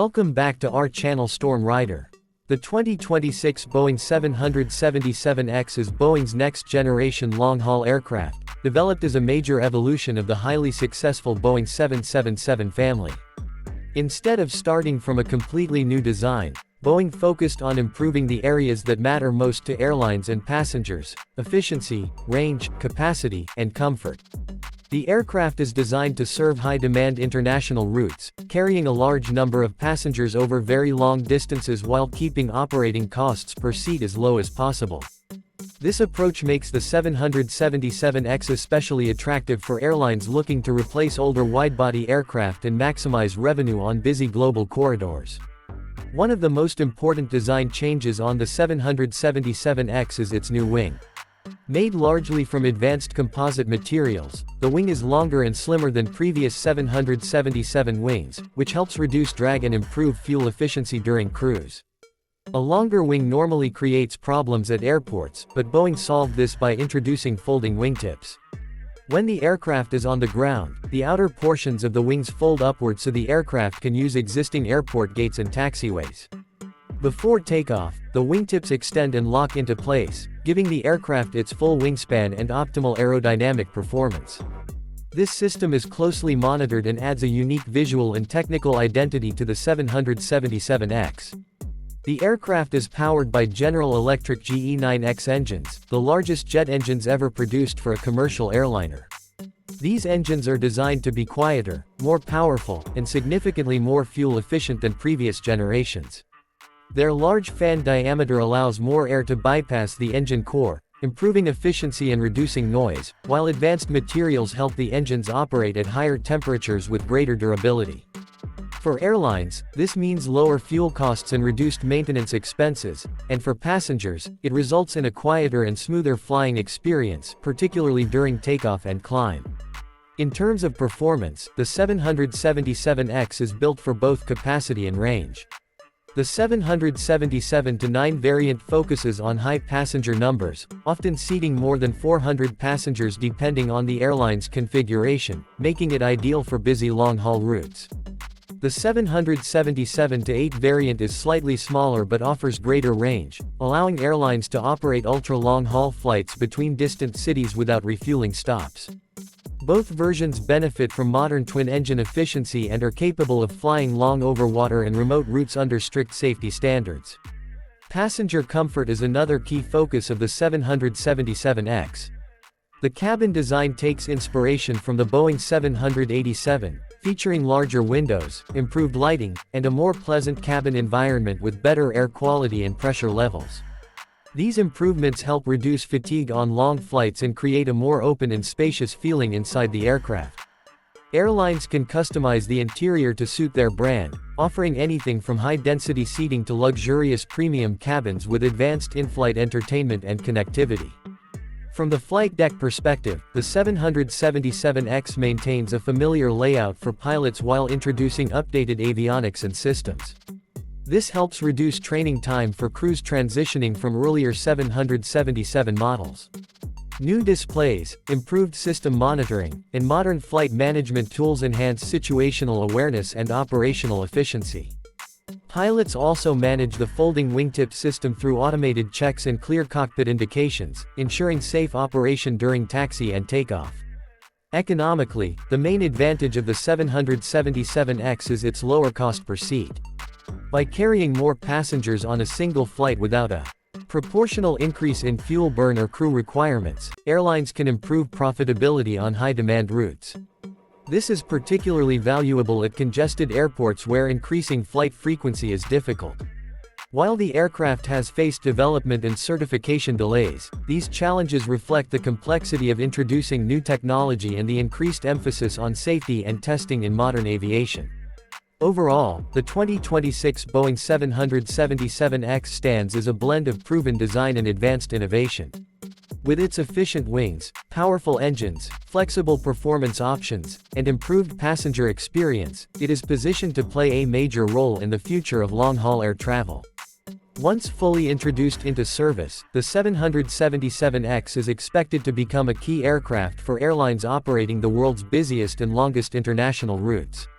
Welcome back to our channel Storm Rider. The 2026 Boeing 777X is Boeing's next-generation long-haul aircraft, developed as a major evolution of the highly successful Boeing 777 family. Instead of starting from a completely new design, Boeing focused on improving the areas that matter most to airlines and passengers: efficiency, range, capacity, and comfort. The aircraft is designed to serve high-demand international routes, carrying a large number of passengers over very long distances while keeping operating costs per seat as low as possible. This approach makes the 777X especially attractive for airlines looking to replace older widebody aircraft and maximize revenue on busy global corridors. One of the most important design changes on the 777X is its new wing. Made largely from advanced composite materials, the wing is longer and slimmer than previous 777 wings, which helps reduce drag and improve fuel efficiency during cruise. A longer wing normally creates problems at airports, but Boeing solved this by introducing folding wingtips. When the aircraft is on the ground, the outer portions of the wings fold upward so the aircraft can use existing airport gates and taxiways. Before takeoff, the wingtips extend and lock into place, giving the aircraft its full wingspan and optimal aerodynamic performance. This system is closely monitored and adds a unique visual and technical identity to the 777X. The aircraft is powered by General Electric GE9X engines, the largest jet engines ever produced for a commercial airliner. These engines are designed to be quieter, more powerful, and significantly more fuel efficient than previous generations. Their large fan diameter allows more air to bypass the engine core, improving efficiency and reducing noise, while advanced materials help the engines operate at higher temperatures with greater durability. For airlines, this means lower fuel costs and reduced maintenance expenses, and for passengers, it results in a quieter and smoother flying experience, particularly during takeoff and climb. In terms of performance, the 777X is built for both capacity and range. The 777-9 variant focuses on high passenger numbers, often seating more than 400 passengers depending on the airline's configuration, making it ideal for busy long-haul routes. The 777-8 variant is slightly smaller but offers greater range, allowing airlines to operate ultra-long-haul flights between distant cities without refueling stops. Both versions benefit from modern twin-engine efficiency and are capable of flying long over water and remote routes under strict safety standards. Passenger comfort is another key focus of the 777X. The cabin design takes inspiration from the Boeing 787, featuring larger windows, improved lighting, and a more pleasant cabin environment with better air quality and pressure levels. These improvements help reduce fatigue on long flights and create a more open and spacious feeling inside the aircraft. Airlines can customize the interior to suit their brand, offering anything from high-density seating to luxurious premium cabins with advanced in-flight entertainment and connectivity. From the flight deck perspective, the 777X maintains a familiar layout for pilots while introducing updated avionics and systems. This helps reduce training time for crews transitioning from earlier 777 models. New displays, improved system monitoring, and modern flight management tools enhance situational awareness and operational efficiency. Pilots also manage the folding wingtip system through automated checks and clear cockpit indications, ensuring safe operation during taxi and takeoff. Economically, the main advantage of the 777X is its lower cost per seat. By carrying more passengers on a single flight without a proportional increase in fuel burn or crew requirements, airlines can improve profitability on high-demand routes. This is particularly valuable at congested airports where increasing flight frequency is difficult. While the aircraft has faced development and certification delays, these challenges reflect the complexity of introducing new technology and the increased emphasis on safety and testing in modern aviation. Overall, the 2026 Boeing 777X stands as a blend of proven design and advanced innovation. With its efficient wings, powerful engines, flexible performance options, and improved passenger experience, it is positioned to play a major role in the future of long-haul air travel. Once fully introduced into service, the 777X is expected to become a key aircraft for airlines operating the world's busiest and longest international routes.